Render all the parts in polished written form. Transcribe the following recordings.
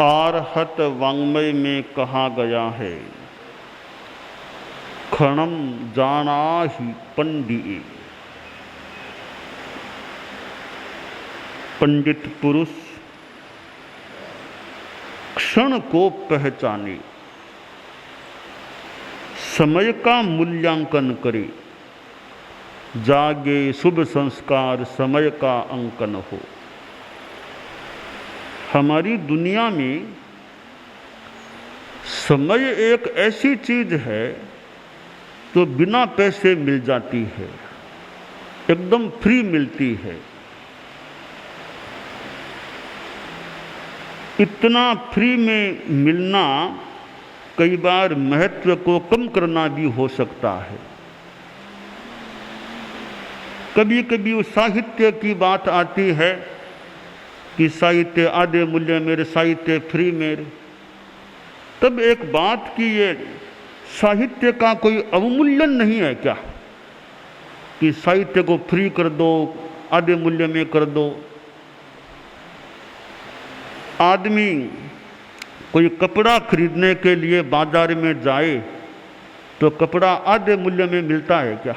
आरहत वाङ्मय में कहा गया है, क्षणम जाना ही पंडित। पंडित पुरुष क्षण को पहचाने, समय का मूल्यांकन करे, जागे शुभ संस्कार समय का अंकन हो। हमारी दुनिया में समय एक ऐसी चीज है जो बिना पैसे मिल जाती है, एकदम फ्री मिलती है। इतना फ्री में मिलना कई बार महत्व को कम करना भी हो सकता है। कभी कभी उस साहित्य की बात आती है कि साहित्य आधे मूल्य मेरे, साहित्य फ्री मेरे। तब एक बात कि ये साहित्य का कोई अवमूल्यन नहीं है क्या, कि साहित्य को फ्री कर दो, आधे मूल्य में कर दो। आदमी कोई कपड़ा खरीदने के लिए बाजार में जाए तो कपड़ा आधे मूल्य में मिलता है क्या,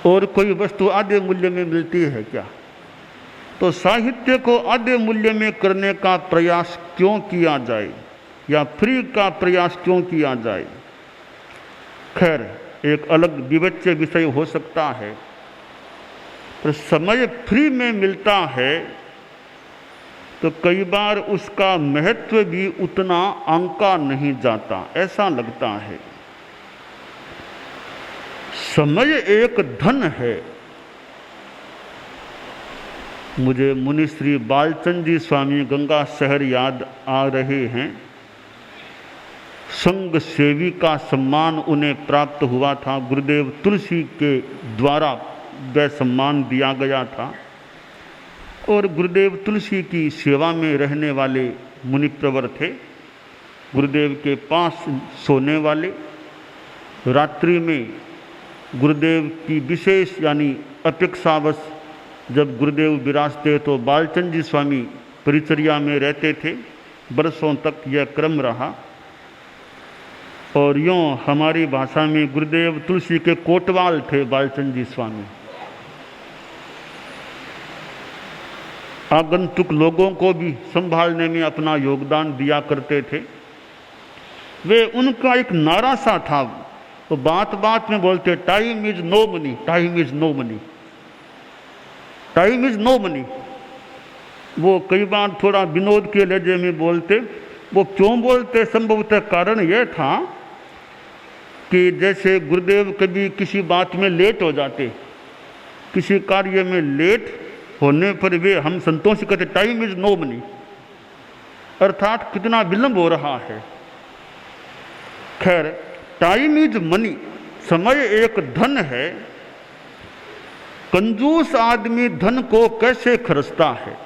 और कोई वस्तु आधे मूल्य में मिलती है क्या? तो साहित्य को आधे मूल्य में करने का प्रयास क्यों किया जाए, या फ्री का प्रयास क्यों किया जाए? खैर, एक अलग विवेच्य विषय हो सकता है। पर समय फ्री में मिलता है तो कई बार उसका महत्व भी उतना आंका नहीं जाता, ऐसा लगता है। समय एक धन है। मुझे मुनि श्री बालचंद जी स्वामी गंगा शहर याद आ रहे हैं। संघ सेवी का सम्मान उन्हें प्राप्त हुआ था, गुरुदेव तुलसी के द्वारा वह सम्मान दिया गया था। और गुरुदेव तुलसी की सेवा में रहने वाले मुनिप्रवर थे, गुरुदेव के पास सोने वाले। रात्रि में गुरुदेव की विशेष यानी अपेक्षावश जब गुरुदेव विराजते तो बालचंद जी स्वामी परिचर्या में रहते थे। बरसों तक यह क्रम रहा। और यूँ हमारी भाषा में गुरुदेव तुलसी के कोटवाल थे बालचंद जी स्वामी। आगंतुक लोगों को भी संभालने में अपना योगदान दिया करते थे। वे उनका एक नारा सा था, तो बात बात में बोलते, time is no money, time is no money, time is no money. वो कई बार थोड़ा विनोद के लहजे में बोलते। वो क्यों बोलते, संभवतः कारण यह था कि जैसे गुरुदेव कभी किसी बात में लेट हो जाते, किसी कार्य में लेट होने पर वे हम संतों से कहते, टाइम इज नो मनी, अर्थात कितना विलंब हो रहा है। खैर, टाइम इज मनी, समय एक धन है। कंजूस आदमी धन को कैसे खर्चता है,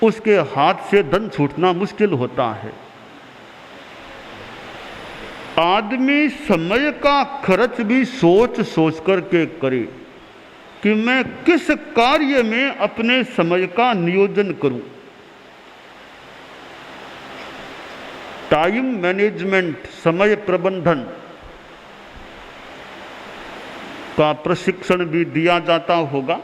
उसके हाथ से धन छूटना मुश्किल होता है। आदमी समय का खर्च भी सोच सोच करके करे कि मैं किस कार्य में अपने समय का नियोजन करूं। टाइम मैनेजमेंट, समय प्रबंधन का प्रशिक्षण भी दिया जाता होगा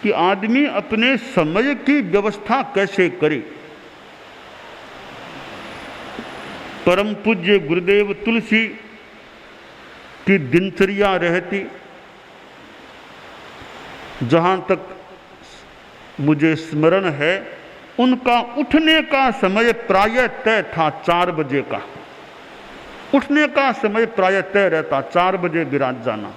कि आदमी अपने समय की व्यवस्था कैसे करे। परम पूज्य गुरुदेव तुलसी की दिनचर्या रहती, जहाँ तक मुझे स्मरण है, उनका उठने का समय प्रायः तय था 4 बजे का। उठने का समय प्रायः तय रहता, 4 बजे विराज जाना।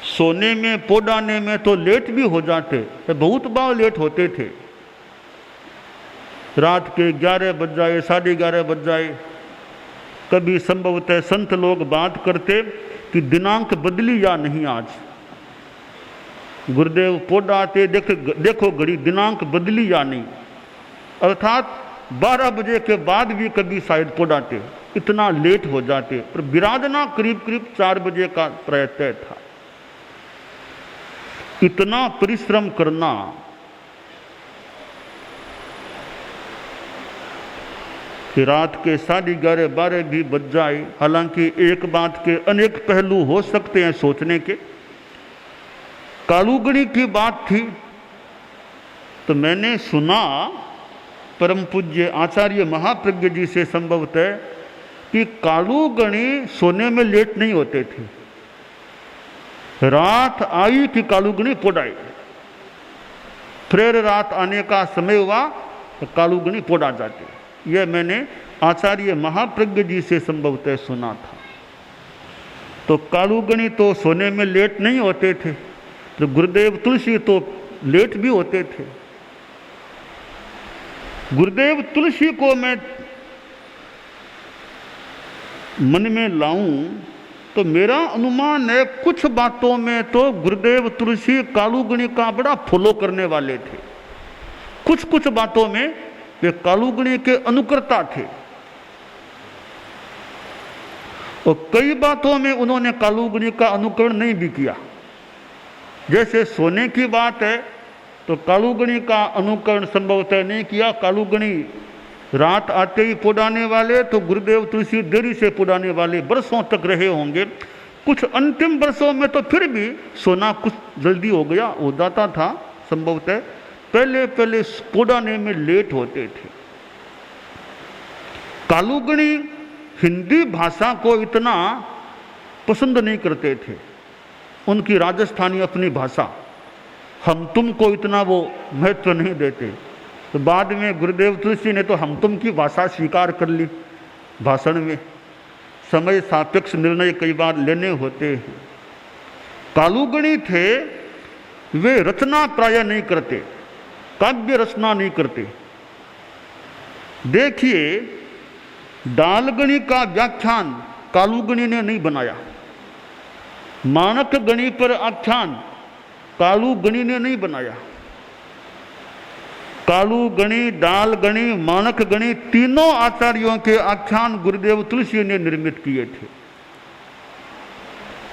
सोने में पोडाने में तो लेट भी हो जाते, बहुत बार लेट होते थे। रात के 11 बज जाए, 11:30 बज जाए। कभी संभवतः संत लोग बात करते कि दिनांक बदली या नहीं आज। गुरुदेव पोडाते, देखो घड़ी, दिनांक बदली या नहीं, अर्थात 12 बजे के बाद भी कभी शायद पोडाते, इतना लेट हो जाते। पर विराजना करीब करीब 4 बजे का प्रयत्न था। इतना परिश्रम करना कि रात के 11:30-12 भी बज जाए। हालांकि एक बात के अनेक पहलू हो सकते हैं सोचने के। कालूगणी की बात थी तो मैंने सुना परम पूज्य आचार्य महाप्रज्ञ जी से संभवतः कि कालूगणी सोने में लेट नहीं होते थे। रात आई कि कालूगणी पोड़ाई, फिर रात आने का समय हुआ तो कालूगणी पोड़ा जाते। यह मैंने आचार्य महाप्रज्ञ जी से संभवतः सुना था। तो कालूगणी तो सोने में लेट नहीं होते थे, तो गुरुदेव तुलसी तो लेट भी होते थे। गुरुदेव तुलसी को मैं मन में लाऊं तो मेरा अनुमान है कुछ बातों में तो गुरुदेव तुलसी कालूगणी का बड़ा फॉलो करने वाले थे। कुछ कुछ बातों में वे कालूगणी के अनुकर्ता थे और कई बातों में उन्होंने कालूगणी का अनुकरण नहीं भी किया। जैसे सोने की बात है तो कालूगणी का अनुकरण संभवतः नहीं किया। कालूगणी रात आते ही पुराने वाले, तो गुरुदेव तुलसी देरी से पुराने वाले बरसों तक रहे होंगे। कुछ अंतिम वर्षों में तो फिर भी सोना कुछ जल्दी हो गया, हो जाता था संभवतः। पहले पहले पुराने में लेट होते थे। कालूगणी हिंदी भाषा को इतना पसंद नहीं करते थे। उनकी राजस्थानी अपनी भाषा, हम तुम को इतना वो महत्व नहीं देते। तो बाद में गुरुदेव तुलसी ने तो हम तुम की भाषा स्वीकार कर ली भाषण में। समय सापेक्ष निर्णय कई बार लेने होते हैं। कालूगणी थे, वे रचना प्राय नहीं करते, काव्य रचना नहीं करते। देखिए, डालगणी का व्याख्यान कालूगणी ने नहीं बनाया, मानक गणी पर आख्यान कालूगणी ने नहीं बनाया। कालूगणी, डालगणी, मानक गणी तीनों आचार्यों के आख्यान गुरुदेव तुलसी ने निर्मित किए थे।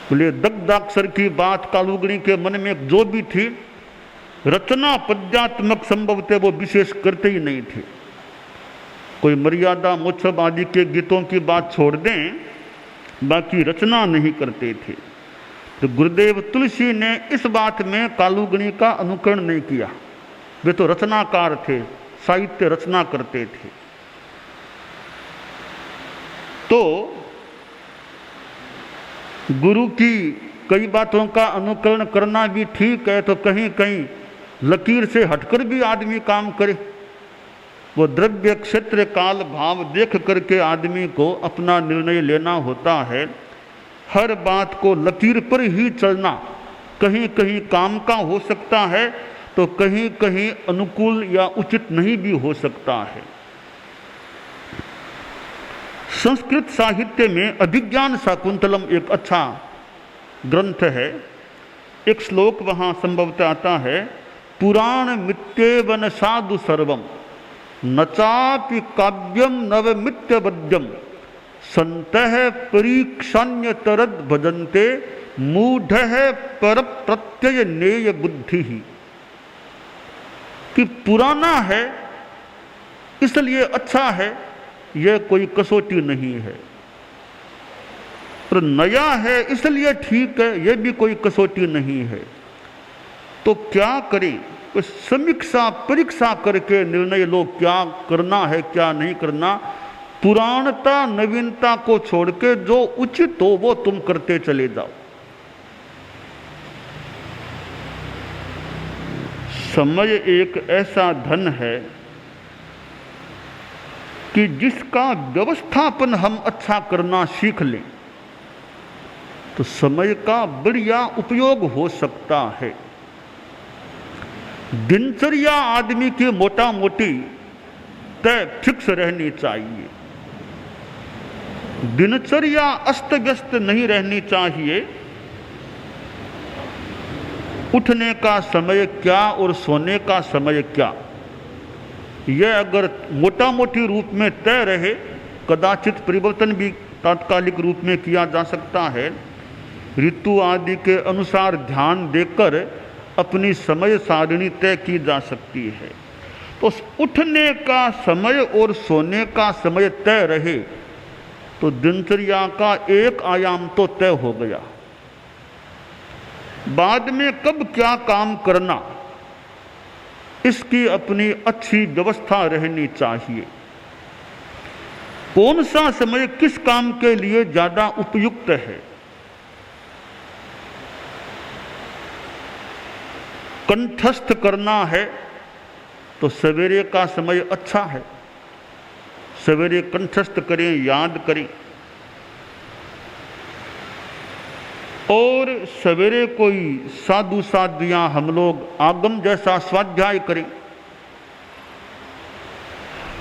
बोले दग्धाक्षर की बात कालूगणी के मन में जो भी थी, रचना पद्यात्मक संभवतः वो विशेष करते ही नहीं थे। कोई मर्यादा मोक्षम आदि के गीतों की बात छोड़ दें, बाकी रचना नहीं करते थे। तो गुरुदेव तुलसी ने इस बात में कालूगणी का अनुकरण नहीं किया। वे तो रचनाकार थे, साहित्य रचना करते थे। तो गुरु की कई बातों का अनुकरण करना भी ठीक है, तो कहीं कहीं लकीर से हटकर भी आदमी काम करे। वो द्रव्य, क्षेत्र, काल, भाव देख करके आदमी को अपना निर्णय लेना होता है। हर बात को लकीर पर ही चलना कहीं कहीं काम का हो सकता है, तो कहीं कहीं अनुकूल या उचित नहीं भी हो सकता है। संस्कृत साहित्य में अभिज्ञान शाकुंतलम एक अच्छा ग्रंथ है। एक श्लोक वहाँ संभवतः आता है, पुराण मित्येवन साधु सर्वम नचापि काव्यम नवमित्य बद्यम संतः परीक्षान्य तरद भजन्ते मूढ़ः पर प्रत्यय नेय बुद्धि ही। कि पुराना है इसलिए अच्छा है, यह कोई कसौटी नहीं है। और नया है इसलिए ठीक है, यह भी कोई कसौटी नहीं है। तो क्या करें? तो समीक्षा परीक्षा करके निर्णय लो, क्या करना है क्या नहीं करना। पुराणता नवीनता को छोड़ के जो उचित हो वो तुम करते चले जाओ। समय एक ऐसा धन है कि जिसका व्यवस्थापन हम अच्छा करना सीख लें तो समय का बढ़िया उपयोग हो सकता है। दिनचर्या आदमी की मोटा मोटी तय फिक्स रहनी चाहिए। दिनचर्या अस्त व्यस्त नहीं रहनी चाहिए। उठने का समय क्या और सोने का समय क्या, यह अगर मोटा मोटी रूप में तय रहे, कदाचित परिवर्तन भी तात्कालिक रूप में किया जा सकता है। ऋतु आदि के अनुसार ध्यान देकर अपनी समय सारणी तय की जा सकती है। तो उठने का समय और सोने का समय तय रहे तो दिनचर्या का एक आयाम तो तय हो गया। बाद में कब क्या काम करना, इसकी अपनी अच्छी व्यवस्था रहनी चाहिए। कौन सा समय किस काम के लिए ज्यादा उपयुक्त है। कंठस्थ करना है तो सवेरे का समय अच्छा है, सवेरे कंठस्थ करें, याद करें। और सवेरे कोई साधु साधियां हम लोग आगम जैसा स्वाध्याय करें।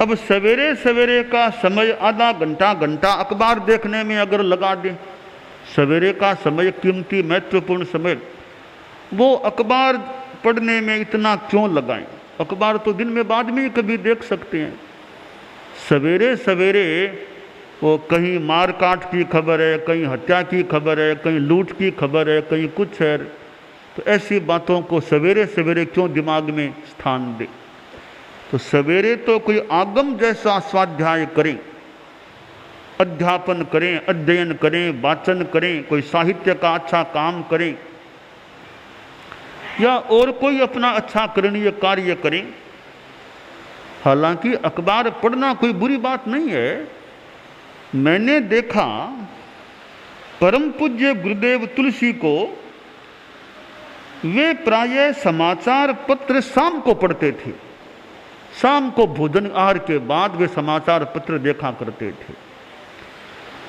अब सवेरे सवेरे का समय आधा घंटा घंटा अखबार देखने में अगर लगा दें, सवेरे का समय कीमती महत्वपूर्ण समय, वो अखबार पढ़ने में इतना क्यों लगाएं। अखबार तो दिन में बाद में ही कभी देख सकते हैं। सवेरे सवेरे वो कहीं मार काट की खबर है, कहीं हत्या की खबर है, कहीं लूट की खबर है, कहीं कुछ है, तो ऐसी बातों को सवेरे सवेरे क्यों दिमाग में स्थान दे। तो सवेरे तो कोई आगम जैसा स्वाध्याय करें, अध्यापन करें, अध्ययन करें, वाचन करें, कोई साहित्य का अच्छा काम करें या और कोई अपना अच्छा करणीय कार्य करें। हालांकि अखबार पढ़ना कोई बुरी बात नहीं है। मैंने देखा परम पूज्य गुरुदेव तुलसी को, वे प्रायः समाचार पत्र शाम को पढ़ते थे। शाम को भोजन आहार के बाद वे समाचार पत्र देखा करते थे।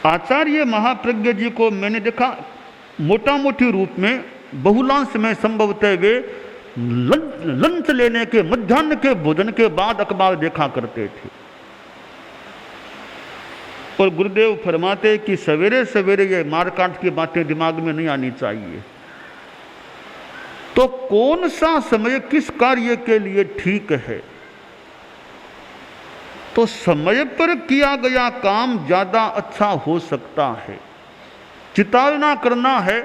आचार्य महाप्रज्ञ जी को मैंने देखा मोटा मोटी रूप में बहुलांश में संभवतः वे लंच लेने के, मध्याह्न के भोजन के बाद अखबार देखा करते थे। और गुरुदेव फरमाते कि सवेरे सवेरे ये मारकाट की बातें दिमाग में नहीं आनी चाहिए। तो कौन सा समय किस कार्य के लिए ठीक है। तो समय पर किया गया काम ज्यादा अच्छा हो सकता है। चितालना करना है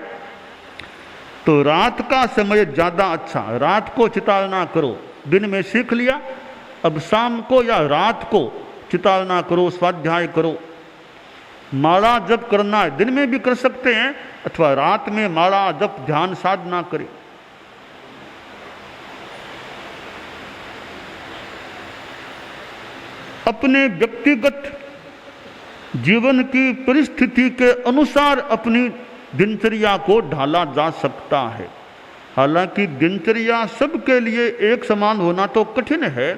तो रात का समय ज्यादा अच्छा, रात को चितालना करो। दिन में सीख लिया, अब शाम को या रात को चितालना करो, स्वाध्याय करो। माला जप करना है, दिन में भी कर सकते हैं, अथवा रात में माला जप ध्यान साधना करें। अपने व्यक्तिगत जीवन की परिस्थिति के अनुसार अपनी दिनचर्या को ढाला जा सकता है। हालांकि दिनचर्या सबके लिए एक समान होना तो कठिन है।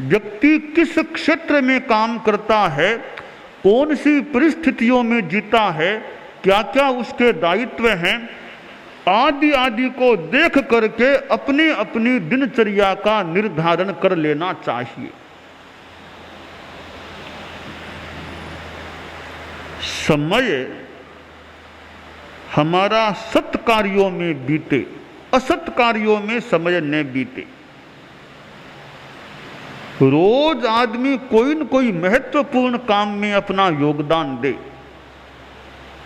व्यक्ति किस क्षेत्र में काम करता है, कौन सी परिस्थितियों में जीता है, क्या क्या उसके दायित्व हैं, आदि आदि को देख करके अपनी अपनी दिनचर्या का निर्धारण कर लेना चाहिए। समय हमारा सत कार्यों में बीते, असत कार्यों में समय न बीते। रोज आदमी कोई न कोई महत्वपूर्ण काम में अपना योगदान दे।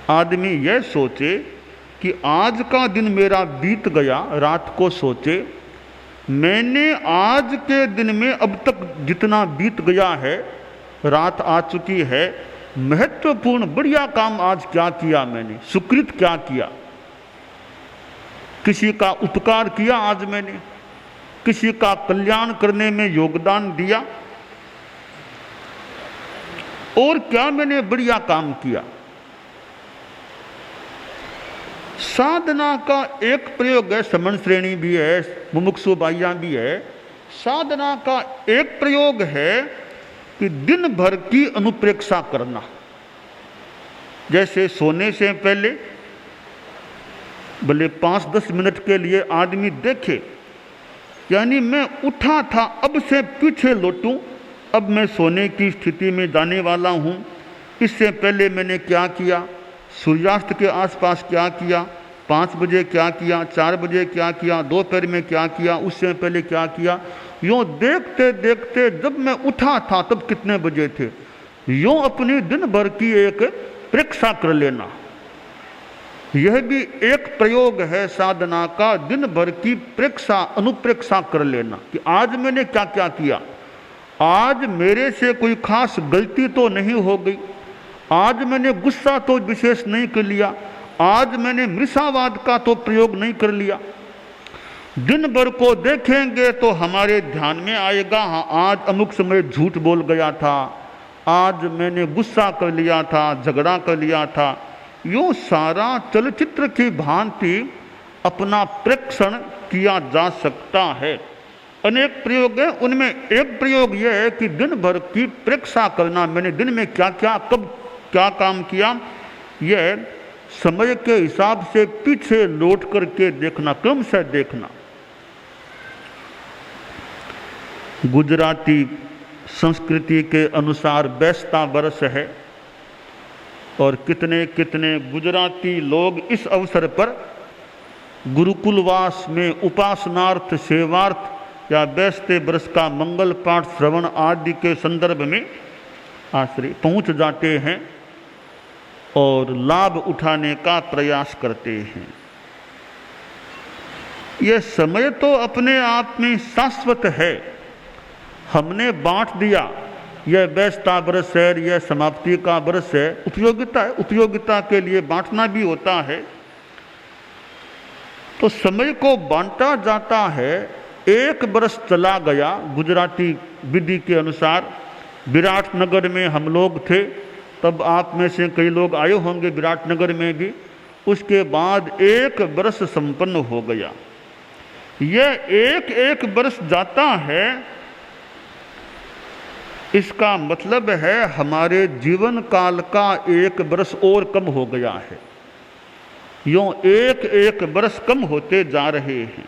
आदमी यह सोचे कि आज का दिन मेरा बीत गया, रात को सोचे मैंने आज के दिन में अब तक जितना बीत गया है, रात आ चुकी है, महत्वपूर्ण बढ़िया काम आज क्या किया मैंने, सुकृत क्या किया, किसी का उपकार किया आज मैंने, किसी का कल्याण करने में योगदान दिया, और क्या मैंने बढ़िया काम किया। साधना का एक प्रयोग है, समन श्रेणी भी है, मुमुक्षु बाह्या भी है। साधना का एक प्रयोग है कि दिन भर की अनुप्रेक्षा करना। जैसे सोने से पहले भले 5-10 मिनट के लिए आदमी देखे, यानी मैं उठा था अब से पीछे लौटूं, अब मैं सोने की स्थिति में जाने वाला हूं। इससे पहले मैंने क्या किया, सूर्यास्त के आसपास क्या किया, 5 बजे क्या किया, 4 बजे क्या किया, दोपहर में क्या किया, उससे पहले क्या किया। यूँ देखते देखते जब मैं उठा था तब कितने बजे थे, यूँ अपनी दिन भर की एक परीक्षा कर लेना। यह भी एक प्रयोग है साधना का, दिन भर की प्रेक्षा अनुप्रेक्षा कर लेना कि आज मैंने क्या क्या किया, आज मेरे से कोई खास गलती तो नहीं हो गई, आज मैंने गुस्सा तो विशेष नहीं कर लिया, आज मैंने मृषावाद का तो प्रयोग नहीं कर लिया। दिन भर को देखेंगे तो हमारे ध्यान में आएगा, हाँ आज अमुक समय झूठ बोल गया था, आज मैंने गुस्सा कर लिया था, झगड़ा कर लिया था। यूँ सारा चलचित्र की भांति अपना प्रेक्षण किया जा सकता है। अनेक प्रयोग हैं, उनमें एक प्रयोग यह है कि दिन भर की प्रेक्षा करना, मैंने दिन में क्या क्या कब क्या काम किया, यह समय के हिसाब से पीछे लौट करके देखना, क्रम से देखना। गुजराती संस्कृति के अनुसार बैसता वर्ष है और कितने कितने गुजराती लोग इस अवसर पर गुरुकुलवास में उपासनार्थ, सेवार्थ या बैसते वर्ष का मंगल पाठ श्रवण आदि के संदर्भ में आश्रय पहुंच जाते हैं और लाभ उठाने का प्रयास करते हैं। यह समय तो अपने आप में शाश्वत है, हमने बांट दिया, यह बैसता बरस है, यह समाप्ति का बरस है, उपयोगिता है, उपयोगिता के लिए बांटना भी होता है। तो समय को बांटा जाता है। एक बरस चला गया गुजराती विधि के अनुसार, विराटनगर में हम लोग थे, तब आप में से कई लोग आए होंगे विराटनगर में भी। उसके बाद एक बरस संपन्न हो गया। यह एक एक बरस जाता है, इसका मतलब है हमारे जीवन काल का एक बरस और कम हो गया है। यूँ एक एक बरस कम होते जा रहे हैं।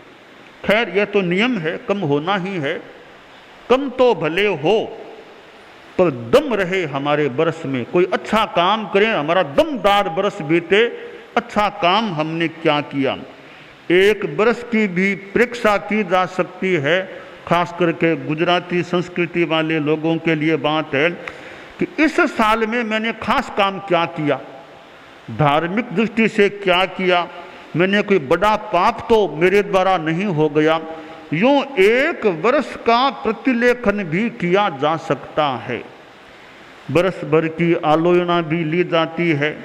खैर यह तो नियम है, कम होना ही है। कम तो भले हो पर दम रहे हमारे बरस में, कोई अच्छा काम करें, हमारा दमदार बरस बीते, अच्छा काम हमने क्या किया। एक बरस की भी परीक्षा की जा सकती है। खास करके गुजराती संस्कृति वाले लोगों के लिए बात है कि इस साल में मैंने खास काम क्या किया, धार्मिक दृष्टि से क्या किया, मैंने कोई बड़ा पाप तो मेरे द्वारा नहीं हो गया। यूँ एक वर्ष का प्रतिलेखन भी किया जा सकता है। बरस भर की आलोचना भी ली जाती है,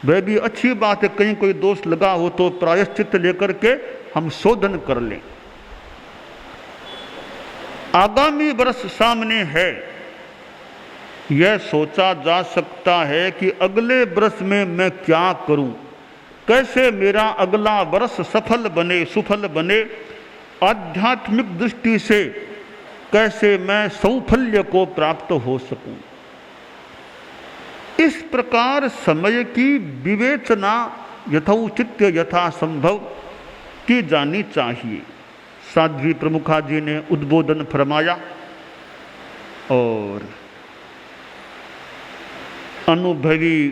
वह भी अच्छी बात है। कहीं कोई दोष लगा हो तो प्रायश्चित लेकर के हम शोधन कर लें। आगामी वर्ष सामने है, यह सोचा जा सकता है कि अगले वर्ष में मैं क्या करूं, कैसे मेरा अगला वर्ष सफल बने, सुफल बने, आध्यात्मिक दृष्टि से कैसे मैं सौफल्य को प्राप्त हो सकूं। इस प्रकार समय की विवेचना यथोचित यथासंभव की जानी चाहिए। साध्वी प्रमुखा जी ने उद्बोधन फरमाया और अनुभवी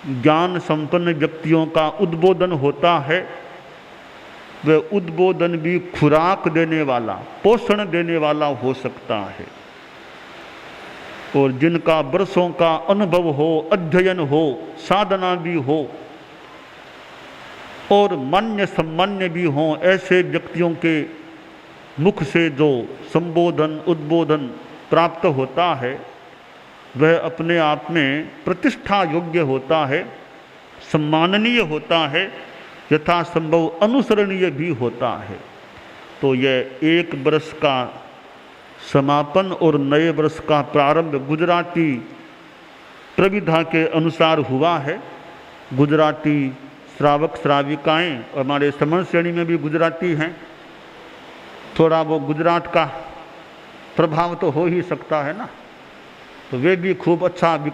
ज्ञान संपन्न व्यक्तियों का उद्बोधन होता है। वह उद्बोधन भी खुराक देने वाला, पोषण देने वाला हो सकता है। और जिनका वर्षों का अनुभव हो, अध्ययन हो, साधना भी हो और मान्य सम्मान्य भी हों, ऐसे व्यक्तियों के मुख से जो संबोधन उद्बोधन प्राप्त होता है वह अपने आप में प्रतिष्ठा योग्य होता है, सम्माननीय होता है, यथासंभव अनुसरणीय भी होता है। तो यह एक वर्ष का समापन और नए वर्ष का प्रारंभ गुजराती प्रविधा के अनुसार हुआ है। गुजराती श्रावक श्राविकाएँ हमारे समन श्रेणी में भी गुजराती हैं, थोड़ा वो गुजरात का प्रभाव तो हो ही सकता है ना, तो वे भी खूब अच्छा